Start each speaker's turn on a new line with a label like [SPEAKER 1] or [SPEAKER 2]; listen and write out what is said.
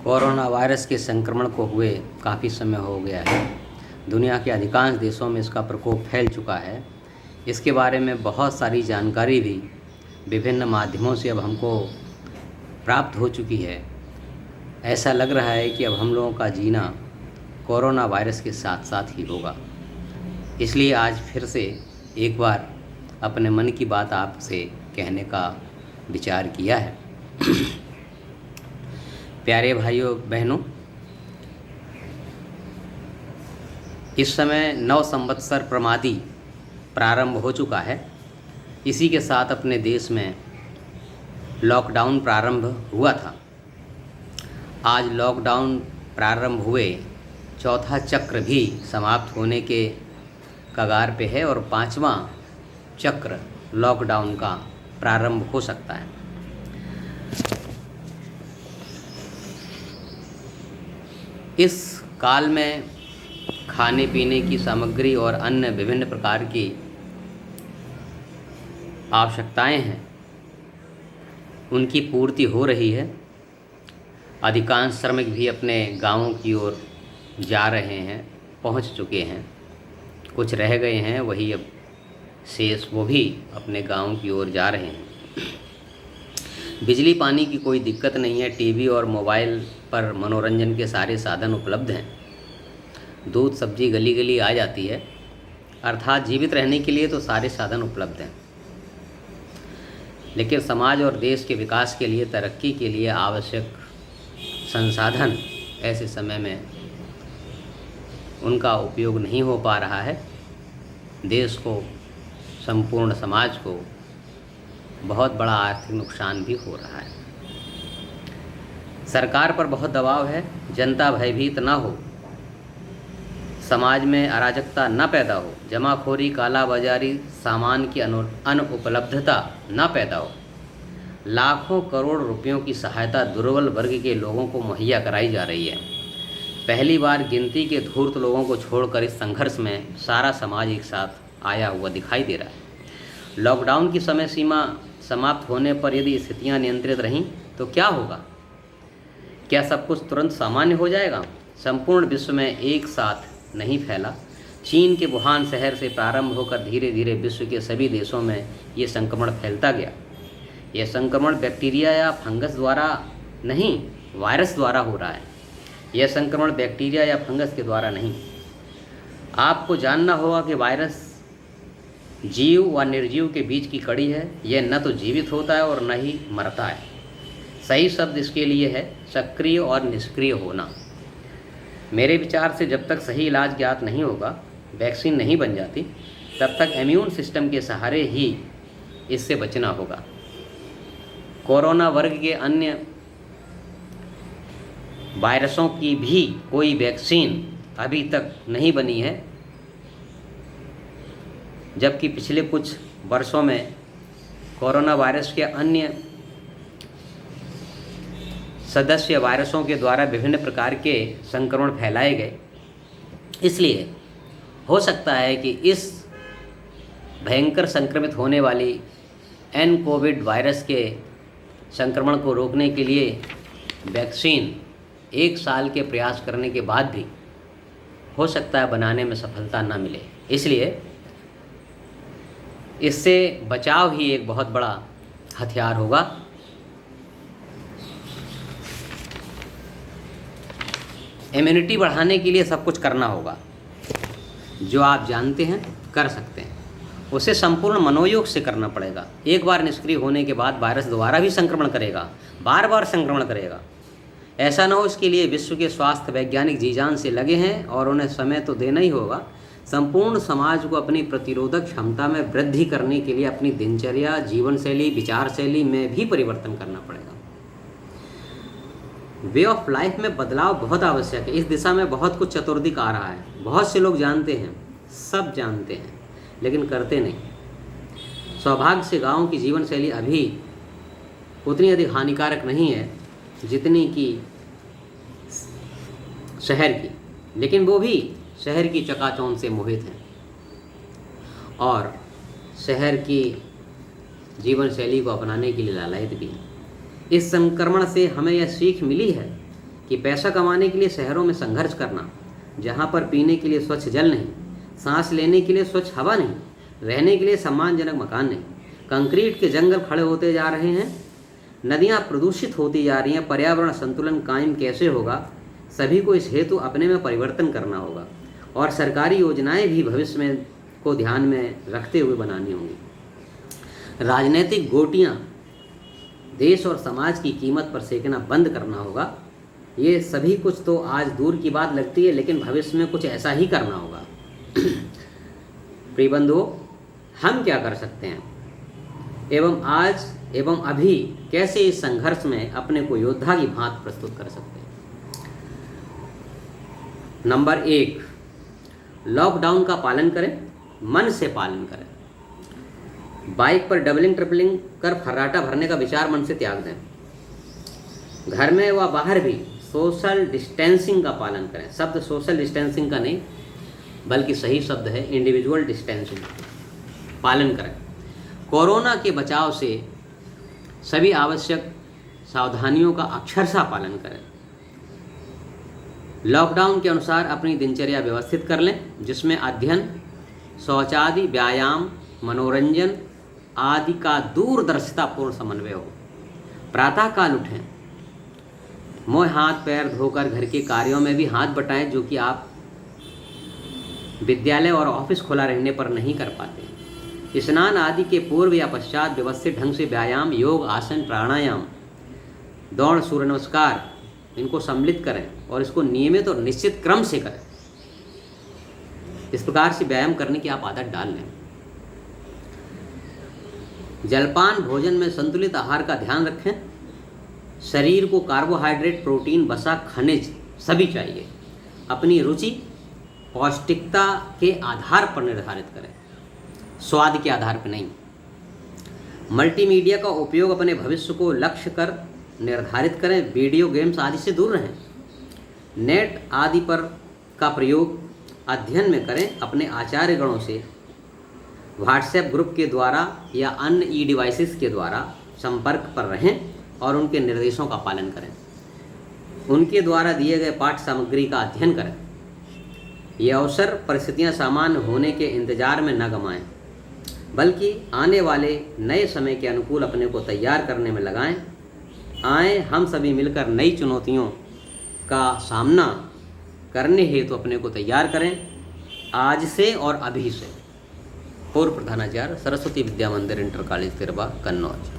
[SPEAKER 1] Corona virus के संक्रमण को हुए काफ़ी समय हो गया है। दुनिया के अधिकांश देशों में इसका प्रकोप फैल चुका है। इसके बारे में बहुत सारी जानकारी भी विभिन्न माध्यमों से अब हमको प्राप्त हो चुकी है। ऐसा लग रहा है कि अब हम लोगों का जीना कोरोना वायरस के साथ साथ ही होगा। इसलिए आज फिर से एक बार अपने मन की बात आपसे कहने का विचार किया है। प्यारे भाइयों बहनों, इस समय नव संवत्सर प्रमादी प्रारंभ हो चुका है। इसी के साथ अपने देश में लॉकडाउन प्रारंभ हुआ था। आज लॉकडाउन प्रारंभ हुए चौथा चक्र भी समाप्त होने के कगार पे है और पांचवा चक्र लॉकडाउन का प्रारंभ हो सकता है। इस काल में खाने पीने की सामग्री और अन्य विभिन्न प्रकार की आवश्यकताएं हैं, उनकी पूर्ति हो रही है। अधिकांश श्रमिक भी अपने गांवों की ओर जा रहे हैं, पहुंच चुके हैं। कुछ रह गए हैं, वही अब शेष वो भी अपने गांव की ओर जा रहे हैं। बिजली पानी की कोई दिक्कत नहीं है। टीवी और मोबाइल पर मनोरंजन के सारे साधन उपलब्ध हैं। दूध सब्जी गली गली आ जाती है। अर्थात जीवित रहने के लिए तो सारे साधन उपलब्ध हैं, लेकिन समाज और देश के विकास के लिए, तरक्की के लिए आवश्यक संसाधन ऐसे समय में उनका उपयोग नहीं हो पा रहा है। देश को, संपूर्ण समाज को बहुत बड़ा आर्थिक नुकसान भी हो रहा है। सरकार पर बहुत दबाव है। जनता भयभीत ना हो, समाज में अराजकता न पैदा हो, जमाखोरी, कालाबाजारी, सामान की अनुपलब्धता न पैदा हो। लाखों करोड़ रुपयों की सहायता दुर्बल वर्ग के लोगों को मुहैया कराई जा रही है। पहली बार गिनती के धूर्त लोगों को छोड़कर इस संघर्ष में सारा समाज एक साथ आया हुआ दिखाई दे रहा है। लॉकडाउन की समय सीमा समाप्त होने पर यदि स्थितियां नियंत्रित रहीं तो क्या होगा? क्या सब कुछ तुरंत सामान्य हो जाएगा? संपूर्ण विश्व में एक साथ नहीं फैला। चीन के वुहान शहर से प्रारंभ होकर धीरे धीरे विश्व के सभी देशों में ये संक्रमण फैलता गया। यह संक्रमण बैक्टीरिया या फंगस द्वारा नहीं, वायरस द्वारा हो रहा है। यह संक्रमण बैक्टीरिया या फंगस के द्वारा नहीं। आपको जानना होगा कि वायरस जीव व निर्जीव के बीच की कड़ी है। यह न तो जीवित होता है और न ही मरता है। सही शब्द इसके लिए है सक्रिय और निष्क्रिय होना। मेरे विचार से जब तक सही इलाज ज्ञात नहीं होगा, वैक्सीन नहीं बन जाती, तब तक इम्यून सिस्टम के सहारे ही इससे बचना होगा। कोरोना वर्ग के अन्य वायरसों की भी कोई वैक्सीन अभी तक नहीं बनी है, जबकि पिछले कुछ वर्षों में कोरोना वायरस के अन्य सदस्य वायरसों के द्वारा विभिन्न प्रकार के संक्रमण फैलाए गए। इसलिए हो सकता है कि इस भयंकर संक्रमित होने वाली कोविड वायरस के संक्रमण को रोकने के लिए वैक्सीन 1 साल के प्रयास करने के बाद भी हो सकता है बनाने में सफलता न मिले। इसलिए इससे बचाव ही एक बहुत बड़ा हथियार होगा। इम्यूनिटी बढ़ाने के लिए सब कुछ करना होगा। जो आप जानते हैं कर सकते हैं, उसे संपूर्ण मनोयोग से करना पड़ेगा। एक बार निष्क्रिय होने के बाद वायरस दोबारा भी संक्रमण करेगा, बार बार संक्रमण करेगा। ऐसा न हो, इसके लिए विश्व के स्वास्थ्य वैज्ञानिक जी जान से लगे हैं और उन्हें समय तो देना ही होगा। संपूर्ण समाज को अपनी प्रतिरोधक क्षमता में वृद्धि करने के लिए अपनी दिनचर्या, जीवन शैली, विचार शैली में भी परिवर्तन करना पड़ेगा। वे ऑफ लाइफ में बदलाव बहुत आवश्यक है। इस दिशा में बहुत कुछ चतुर्दिक आ रहा है। बहुत से लोग जानते हैं, सब जानते हैं, लेकिन करते नहीं। सौभाग्य से गाँव की जीवन शैली अभी उतनी अधिक हानिकारक नहीं है जितनी कि शहर की, लेकिन वो भी शहर की चकाचौंध से मोहित हैं और शहर की जीवन शैली को अपनाने के लिए लालायित भी हैं। इस संक्रमण से हमें यह सीख मिली है कि पैसा कमाने के लिए शहरों में संघर्ष करना, जहाँ पर पीने के लिए स्वच्छ जल नहीं, सांस लेने के लिए स्वच्छ हवा नहीं, रहने के लिए सम्मानजनक मकान नहीं, कंक्रीट के जंगल खड़े होते जा रहे हैं, नदियाँ प्रदूषित होती जा रही हैं, पर्यावरण संतुलन कायम कैसे होगा? सभी को इस हेतु अपने में परिवर्तन करना होगा और सरकारी योजनाएं भी भविष्य में को ध्यान में रखते हुए बनानी होंगी। राजनीतिक गोटियां देश और समाज की कीमत पर सेकना बंद करना होगा। ये सभी कुछ तो आज दूर की बात लगती है, लेकिन भविष्य में कुछ ऐसा ही करना होगा। प्रिय बंधुओं, हम क्या कर सकते हैं एवं आज एवं अभी कैसे इस संघर्ष में अपने को योद्धा की भांति प्रस्तुत कर सकते हैं? नंबर 1, लॉकडाउन का पालन करें, मन से पालन करें। बाइक पर डबलिंग ट्रिपलिंग कर फर्राटा भरने का विचार मन से त्याग दें। घर में व बाहर भी सोशल डिस्टेंसिंग का पालन करें। शब्द सोशल डिस्टेंसिंग का नहीं, बल्कि सही शब्द है इंडिविजुअल डिस्टेंसिंग, पालन करें। कोरोना के बचाव से सभी आवश्यक सावधानियों का अक्षरशः पालन करें। लॉकडाउन के अनुसार अपनी दिनचर्या व्यवस्थित कर लें, जिसमें अध्ययन, शौचादि, व्यायाम, मनोरंजन आदि का दूरदर्शितापूर्ण समन्वय हो। प्रातःकाल उठें, मुँह हाथ पैर धोकर घर के कार्यों में भी हाथ बटाएं, जो कि आप विद्यालय और ऑफिस खुला रहने पर नहीं कर पाते। स्नान आदि के पूर्व या पश्चात व्यवस्थित ढंग से व्यायाम, योग, आसन, प्राणायाम, दौड़, सूर्य नमस्कार इनको सम्मिलित करें और इसको नियमित और निश्चित क्रम से करें। इस प्रकार से व्यायाम करने की आप आदत डाल लें। जलपान भोजन में संतुलित आहार का ध्यान रखें। शरीर को कार्बोहाइड्रेट, प्रोटीन, वसा, खनिज सभी चाहिए। अपनी रुचि पौष्टिकता के आधार पर निर्धारित करें, स्वाद के आधार पर नहीं। मल्टीमीडिया का उपयोग अपने भविष्य को लक्ष्य कर निर्धारित करें। वीडियो गेम्स आदि से दूर रहें। नेट आदि पर का प्रयोग अध्ययन में करें। अपने आचार्य गणों से व्हाट्सएप ग्रुप के द्वारा या अन्य ई डिवाइसेस के द्वारा संपर्क पर रहें और उनके निर्देशों का पालन करें। उनके द्वारा दिए गए पाठ्य सामग्री का अध्ययन करें। ये अवसर परिस्थितियां सामान्य होने के इंतजार में न गंवाएं, बल्कि आने वाले नए समय के अनुकूल अपने को तैयार करने में लगाएं। आए हम सभी मिलकर नई चुनौतियों का सामना करने हेतु अपने को तैयार करें, आज से और अभी से। पूर्व प्रधानाचार्य, सरस्वती विद्या मंदिर, इंटर कॉलेज तिरवा, कन्नौज।